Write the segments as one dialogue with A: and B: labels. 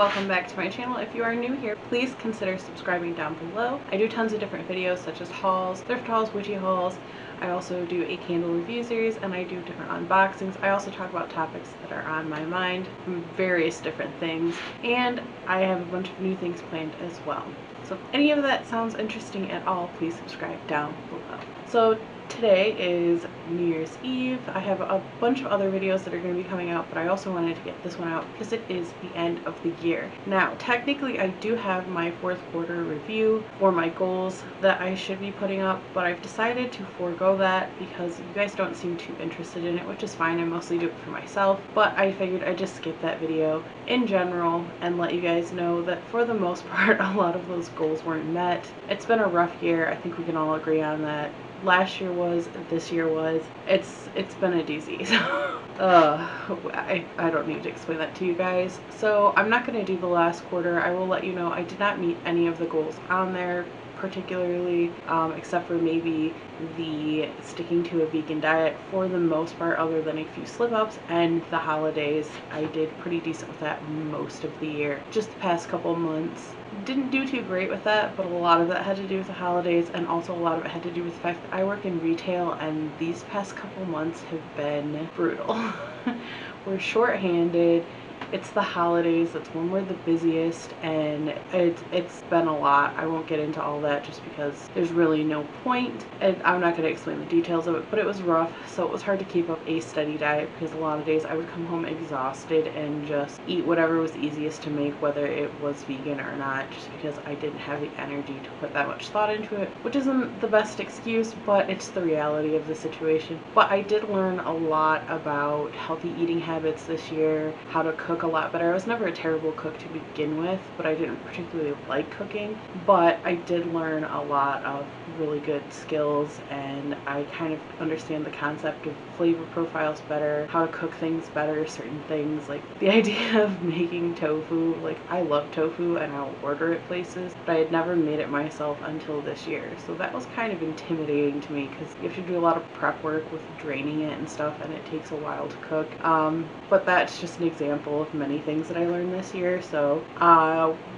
A: welcome back to my channel. If you are new here, please consider subscribing down below. I do tons of different videos such as hauls, thrift hauls, witchy hauls. I also do a candle review series and I do different unboxings. I also talk about topics that are on my mind, various different things, and I have a bunch of new things planned as well. So if any of that sounds interesting at all, please subscribe down below. So today is New Year's Eve. I have a bunch of other videos that are going to be coming out, but I also wanted to get this one out because it is the end of the year. Now, technically I do have my fourth quarter review or my goals that I should be putting up, but I've decided to forego that because you guys don't seem too interested in it, which is fine. I mostly do it for myself, but I figured I'd just skip that video in general and let you guys know that for the most part, a lot of those goals weren't met. It's been a rough year. I think we can all agree on that. Last year was, this year was, it's been a doozy. I don't need to explain that to you guys. So I'm not going to do the last quarter. I will let you know I did not meet any of the goals on there particularly, except for maybe the sticking to a vegan diet. For the most part, other than a few slip-ups and the holidays, I did pretty decent with that most of the year. Just the past couple months didn't do too great with that, but a lot of that had to do with the holidays, and also a lot of it had to do with the fact that I work in retail and these past couple months have been brutal. We're short-handed. It's the holidays, that's when we're the busiest, and it's been a lot. I won't get into all that just because there's really no point, and I'm not going to explain the details of it, but it was rough, so it was hard to keep up a steady diet because a lot of days I would come home exhausted and just eat whatever was easiest to make, whether it was vegan or not, just because I didn't have the energy to put that much thought into it, which isn't the best excuse, but it's the reality of the situation. But I did learn a lot about healthy eating habits this year, how to cook a lot better. I was never a terrible cook to begin with, but I didn't particularly like cooking, but I did learn a lot of really good skills, and I kind of understand the concept of flavor profiles better, how to cook things better, certain things like the idea of making tofu. Like, I love tofu and I'll order it places, but I had never made it myself until this year, so that was kind of intimidating to me because you have to do a lot of prep work with draining it and stuff, and it takes a while to cook. But that's just an example of many things that I learned this year. So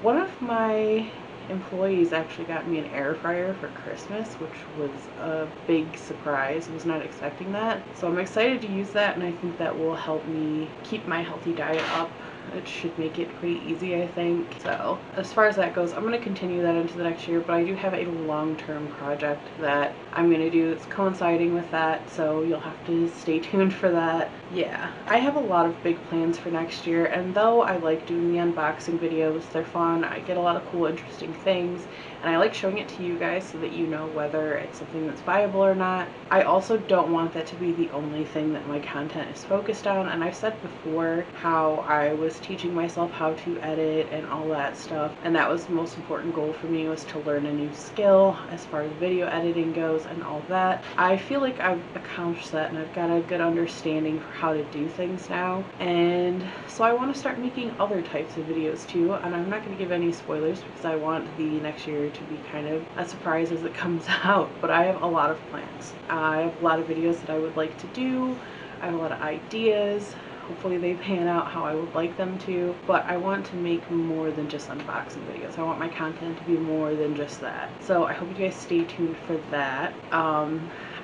A: one of my employees actually got me an air fryer for Christmas, which was a big surprise. I was not expecting that, so I'm excited to use that, and I think that will help me keep my healthy diet up. It should make it pretty easy, I think. So as far as that goes, I'm going to continue that into the next year, but I do have a long-term project that I'm going to do that's coinciding with that, so you'll have to stay tuned for that. Yeah, I have a lot of big plans for next year, and though I like doing the unboxing videos, they're fun, I get a lot of cool, interesting things, and I like showing it to you guys so that you know whether it's something that's viable or not. I also don't want that to be the only thing that my content is focused on, and I've said before how I was teaching myself how to edit and all that stuff, and that was the most important goal for me, was to learn a new skill as far as video editing goes and all that. I feel like I've accomplished that, and I've got a good understanding for how to do things now, and so I want to start making other types of videos too, and I'm not going to give any spoilers because I want the next year to be kind of a surprise as it comes out, but I have a lot of plans. I have a lot of videos that I would like to do. I have a lot of ideas. Hopefully they pan out how I would like them to, but I want to make more than just unboxing videos. I want my content to be more than just that. So I hope you guys stay tuned for that.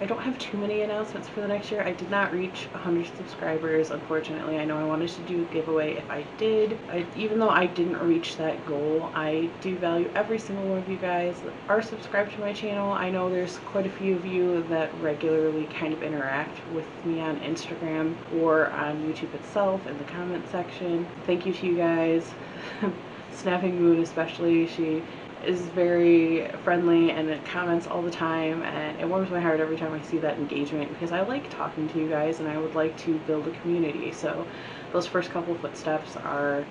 A: I don't have too many announcements for the next year. I did not reach 100 subscribers, unfortunately. I know I wanted to do a giveaway if I did. Even though I didn't reach that goal, I do value every single one of you guys that are subscribed to my channel. I know there's quite a few of you that regularly kind of interact with me on Instagram or on YouTube itself in the comment section. Thank you to you guys. Snapping Moon especially, she is very friendly and it comments all the time, and it warms my heart every time I see that engagement because I like talking to you guys and I would like to build a community. So those first couple footsteps are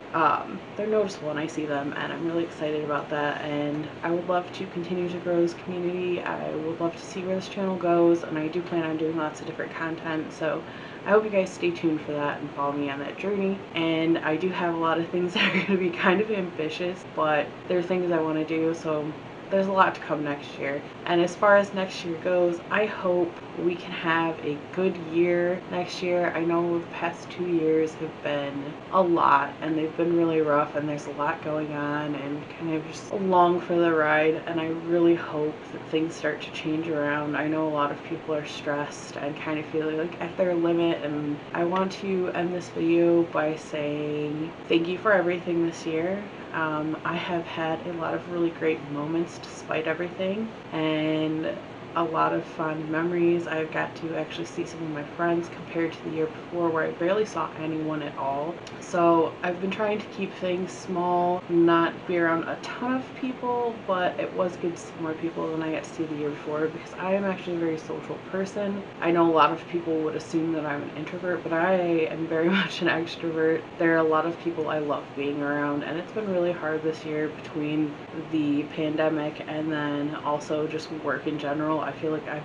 A: they're noticeable and I see them, and I'm really excited about that, and I would love to continue to grow this community. I would love to see where this channel goes, and I do plan on doing lots of different content, so I hope you guys stay tuned for that and follow me on that journey. And I do have a lot of things that are going to be kind of ambitious, but they're things I want to do, so there's a lot to come next year. And as far as next year goes, I hope we can have a good year next year. I know the past 2 years have been a lot, and they've been really rough, and there's a lot going on, and kind of just along for the ride. And I really hope that things start to change around. I know a lot of people are stressed and kind of feeling like at their limit, and I want to end this video by saying thank you for everything this year. I have had a lot of really great moments despite everything, and a lot of fond memories. I've got to actually see some of my friends compared to the year before, where I barely saw anyone at all. So I've been trying to keep things small, not be around a ton of people, but it was good to see more people than I got to see the year before, because I am actually a very social person. I know a lot of people would assume that I'm an introvert, but I am very much an extrovert. There are a lot of people I love being around, and it's been really hard this year between the pandemic and then also just work in general. I feel like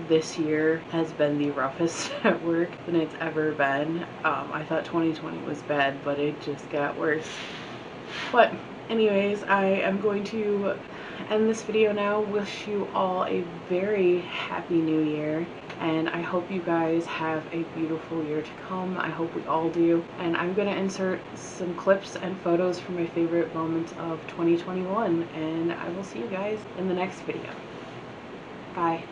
A: this year has been the roughest at work than it's ever been. I thought 2020 was bad, but it just got worse. But anyways, I am going to end this video now. Wish you all a very happy new year, and I hope you guys have a beautiful year to come. I hope we all do. And I'm going to insert some clips and photos from my favorite moments of 2021, and I will see you guys in the next video. Bye.